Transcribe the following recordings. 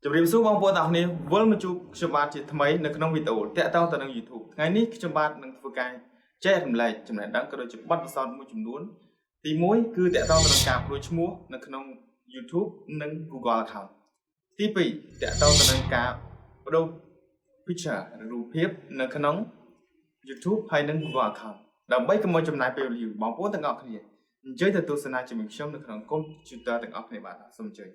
ជម្រាបសួរបងប្អូនទាំងអស់គ្នាវិលមកជួបខ្ញុំបាទជាថ្មីនៅក្នុងវីដេអូតាក់ទងទៅនឹង YouTube ថ្ងៃនេះខ្ញុំបាទនឹងធ្វើការចែករំលែកចំណេះដឹងក៏ដូចជាបទពិសោធន៍មួយចំនួនទី1គឺតាក់ទងទៅនឹងការបដូរឈ្មោះនៅក្នុង YouTube និង Google Account ទី2តាក់ទងទៅនឹងការបដូរ picture ឬរូបភាពនៅក្នុង YouTube ហើយនិង Google Account ដើម្បីកុំឲ្យចំណាយពេលវេលាបងប្អូនទាំងអស់គ្នាអញ្ជើញទៅទស្សនាជាមួយខ្ញុំនៅក្នុងកុំព្យូទ័រទាំងអស់គ្នាបាទសូមអញ្ជើញ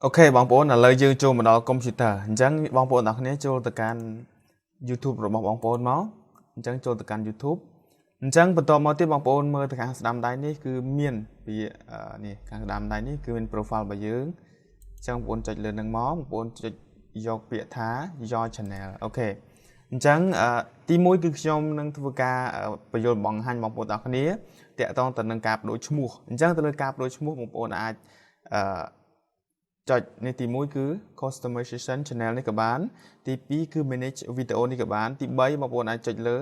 អូខេបងប្អូនឥឡូវយើងចូលមកដល់កុំព្យូទ័រអញ្ចឹងបងប្អូនទាំងគ្នាចូលទៅកាន់ YouTube របស់បងប្អូនមកអញ្ចឹងចូលទៅកាន់ YouTube អញ្ចឹងបន្តមកទៀតបងប្អូនមើលទៅខាងស្ដាំដៃនេះគឺមានពីនេះខាងស្ដាំដៃនេះគឺមាន profile របស់យើងអញ្ចឹងបងប្អូនចុចលើនឹងមកបងប្អូនចុចយកពាក្យថា Your Channel អូខេអញ្ចឹងទី1គឺខ្ញុំនឹងធ្វើការបញ្យល់បង្ហាញបងប្អូនទាំងគ្នាតាក់ទងទៅនឹងការបដូរឈ្មោះអញ្ចឹងទៅលើការបដូរឈ្មោះបងប្អូនអាចចុចនេះទី1គឺ customization channel នេះក៏បានទី2គឺ manage video នេះក៏បានទី3បងប្អូនអាចចុចលើ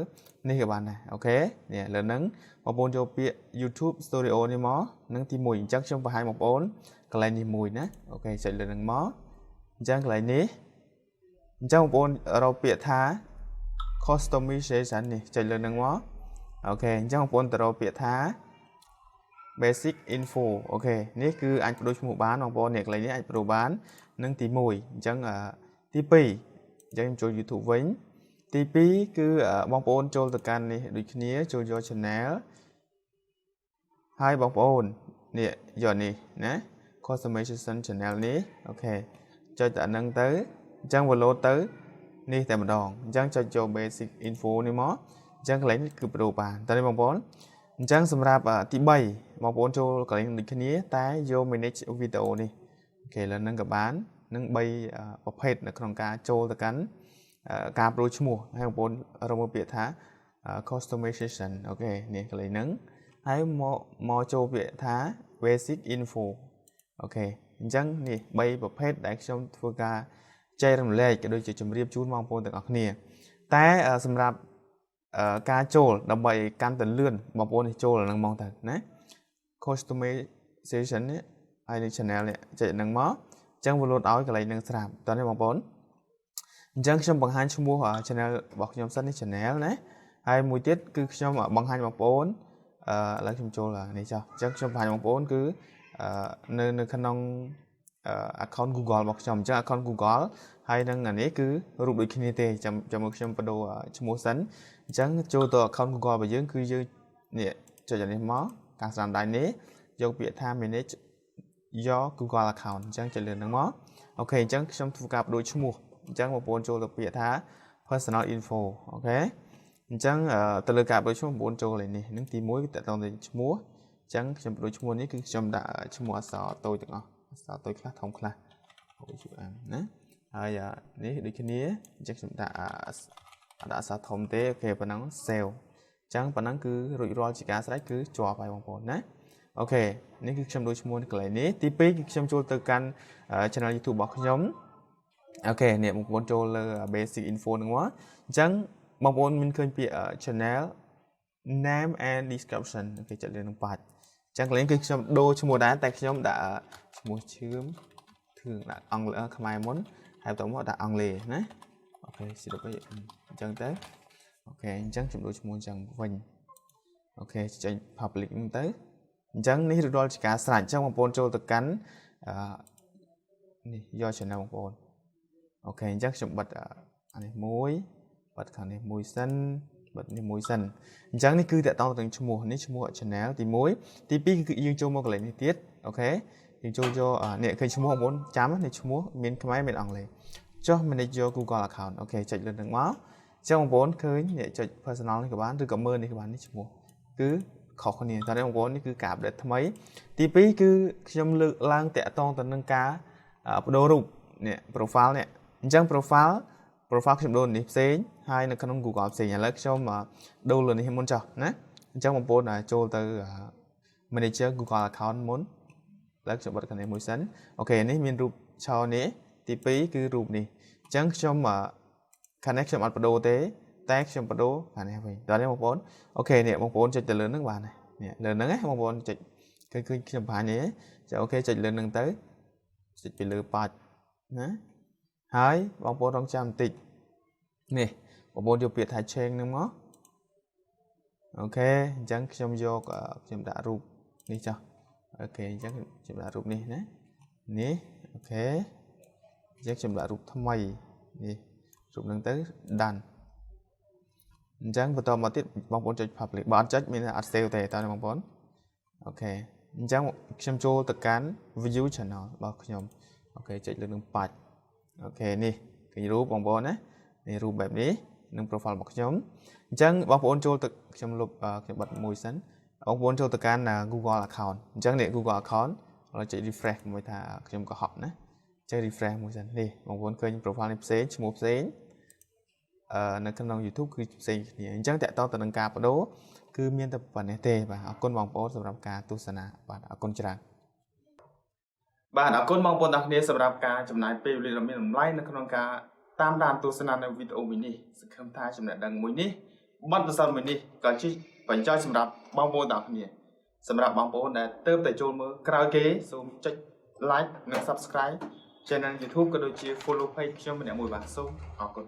នេះក៏បានដែរអូខេនេះលើហ្នឹងបងប្អូនយកពាក្យ YouTube Studio នេះមកនឹងទី1អញ្ចឹងខ្ញុំបង្ហាញបងប្អូនកន្លែងនេះមួយណាអូខេចុចលើហ្នឹងមកអញ្ចឹងកន្លែងនេះអញ្ចឹងបងប្អូនរកពាក្យថា customization នេះចុចលើហ្នឹងមកអូខេអញ្ចឹងបងប្អូនទៅរកពាក្យថាbasic info អូខេនេះគឺអាចបដូរឈ្មោះបានបងប្អូននេះកន្លែងនេះអាចបដូរបាននឹងទី1អញ្ចឹងទី2អញ្ចឹងចូល YouTube វិញទី2គឺបងប្អូនចូលទៅកាន់នេះដូចគ្នាចូលយក channel ហើយបងប្អូននេះយកនេះណា customization channel នេះអូខេចុចតែហ្នឹងទៅអញ្ចឹងវាលោតទៅនេះតែម្ដងអញ្ចឹងចុចចូល basic info នេះមកអញ្ចឹងកន្លែងនេះគឺបដូរបានតើនេះបងប្អូនអញ្ចឹងសម្រាប់ទី3បងប្អូនចូលកន្លែងដូចគ្នាតែយក manage video នេះអូខេលើហ្នឹងក៏បាននឹង3ប្រភេទនៅក្នុងការចូលទៅកាន់ការបដូរឈ្មោះហើយបងប្អូនរកមើលពាក្យថា customization អូខេនេះកន្លែងហ្នឹងហើយមកចូលពាក្យថា basic info អូខេអញ្ចឹងនេះ3ប្រភេទដែលខ្ញុំធ្វើការចែករំលែកក៏ដូចជាជម្រាបជូនបងប្អូនទាំងអស់គ្នាតែសម្រាប់ការចូលដើម្បីកាន់តែលឿនបងប្អូននេះចូលនឹងមកទៅណា customization នេះហើយនេះ channel នេះចុចនឹងមកអញ្ចឹងវាលោតឲ្យកន្លែងនឹងស្រាប់តើនេះបងប្អូនអញ្ចឹងខ្ញុំបង្ហាញឈ្មោះ channel របស់ខ្ញុំសិននេះ channel ណាហើយមួយទៀតគឺខ្ញុំបង្ហាញបងប្អូនឥឡូវខ្ញុំចូលនេះចុះអញ្ចឹងខ្ញុំបង្ហាញបងប្អូនគឺនៅក្នុងaccount Google របស់ខ្ញុំអញ្ចឹង account Google ហើយនឹងអានេះគឺរូបដូចគ្នាទេចាំមើលខ្ញុំបដូរឈ្មោះសិនអញ្ចឹងចូលទៅ account Google របស់យើងគឺយើងនេះចុចអានេះមកខាងស្ដាំដៃនេះយកពាក្យថា manage your Google account អញ្ចឹងចុចលើហ្នឹងមកអូខេអញ្ចឹងខ្ញុំធ្វើការបដូរឈ្មោះអញ្ចឹងបងប្អូនចូលទៅពាក្យថា personal info អូខេអញ្ចឹងទៅលើការបដូរឈ្មោះបងប្អូនចូលលេខនេះនឹងទី1គឺតើតទៅឈ្មោះអញ្ចឹងខ្ញុំបដូរឈ្មោះនេះគឺខ្ញុំដាក់ឈ្មោះអក្សរតូចទាំងអស់អក្សរតូចខ្លះធំខ្លះដូចជាណាហើយនេះដូចគ្នាអញ្ចឹងខ្ញុំដាក់អក្សរធំទេអូខេប៉ុណ្ណឹង save អញ្ចឹងប៉ុណ្ណឹងគឺរួចរាល់ជាការស្រេចគឺជាប់ហើយបងប្អូនណាអូខេនេះគឺខ្ញុំដូរឈ្មោះកន្លែងនេះទី2គឺខ្ញុំចូលទៅកាន់ channel YouTube របស់ខ្ញុំអូខេនេះបងប្អូនចូលលើ basic info ហ្នឹងមកអញ្ចឹងបងប្អូនមានឃើញពាក្យ channel name and description អូខេចុចលើនឹងបាច់អញ្ចឹងកន្លែងគឺខ្ញុំដូរឈ្មោះដែរតែខ្ញុំដាក់ឈ្មោះឈឿមធឿងដាក់អង់គ្លេសខ្មែរមុនហើយបន្តមកដាក់អង់គ្លេសណាអូខេសិរបអញ្ចឹងទៅអូខេអញ្ចឹងខ្ញុំដូរឈ្មោះអញ្ចឹងវិញអូខេចេញ public ហ្នឹងទៅអញ្ចឹងនេះរួចរាល់ជាការស្រេចអញ្ចឹងបងប្អូនចូលទៅកាន់នេះយក channel បងប្អូនអូខេអញ្ចឹងខ្ញុំបិទអានេះមួយបិទខាងនេះមួយសិនបិទនេះមួយសិនអញ្ចឹងនេះគឺតកតងទៅនឹងឈ្មោះនេះឈ្មោះ channel ទី1ទី2គឺយើងចូលមកកន្លែងនេះទៀតអូខេយើងចូលយកនេះឃើញឈ្មោះបងប្អូនចាំនេះឈ្មោះមានខ្មែរមានអង់គ្លេសចុះ manage your Google account អូខេចុចលើនឹងមកអញ្ចឹងបងប្អូនឃើញនេះចុច personal នេះក៏បានឬក៏មើលនេះក៏បាននេះឈ្មោះគឺខុសគ្នាតើបងប្អូននេះគឺការ update ថ្មីទី2គឺខ្ញុំលើកឡើងតកតងទៅនឹងការបដូររូបនេះ profile នេះអញ្ចឹង profile ខ្ញុំដូរនេះផ្សេងហើយនៅក្នុង Google ផ្សេងឥឡូវខ្ញុំដូរលើនេះមុនចុះណាអញ្ចឹងបងប្អូនចូលទៅ manager Google account មុនឥឡូវខ្ញុំបិទខាងនេះមួយសិនអូខេនេះមានរូបឆោនេះទី2គឺរូបនេះអញ្ចឹងខ្ញុំខាងនេះខ្ញុំអត់បដូរទេតែខ្ញុំបដូរខាងនេះវិញតើនេះបងប្អូនអូខេនេះបងប្អូនចុចទៅលើនឹងបាន nè lần nắng ấy bong bồn chạy cái chấm phá nhé chạy ok chạy lần nắng tới chạy bị lừa bạch nè hai bong bồn trong trăm tịch nè bong bồn vô biệt hai chen đúng không ok chẳng chấm vô chấm đã rụp đi cho ok chẳng chấm đã rụp đi nè nè ok chắc chấm đã rụp thăm mày nè rụp nắng tới đàn chẳng bắt đầu mà tiếp bong bóng chơi public bán chắc mình là sale tệ tao bong bóng ok chẳng xem cho tất cả view channel bao nhiêu ok chạy lên đường bạch ok nè cái rúp bong bóng á nè rúpแบบนี้nâng profile bọc nhóm chẳng bong bóng cho tất trong lục cái bật mùi sẵn bong bóng cho tất cả là Google account chẳng để Google account là chạy refresh mới thà trong có học nè chạy refresh mùi sẵn đi bong bóng kênh profile xế một xếในคำนอง YouTube คือสิ่งนี้จังแต่ต่อตัวนังกาปโดคือมีแต่ปันเนเตบ่าเอาก้นมองโพสสำหรับการตุสนาบ่าเอาก้นจรังบ่าเอาก้นมองโพสตักนี้สำหรับการจำหน่ายเปรี้ยวเรียนมีหนุ่มไล่ในคำนองการตามด่านตุสนาในวิดีโอมินิสักคำท้ายจำหน่ายดังมวยนี้บัตรประสานมินิก่อนที่ปัญจสำหรับบางโพสตักนี้สำหรับบางโพสเนี่ยเติมแต่โจมมือกราวเก๋ซูมจัดไลค์และ subscribe ช่อง YouTube ก็โดยเฉพาะ follow page ช่องมันเนี่ยมวยบ่าซูมเอาก้น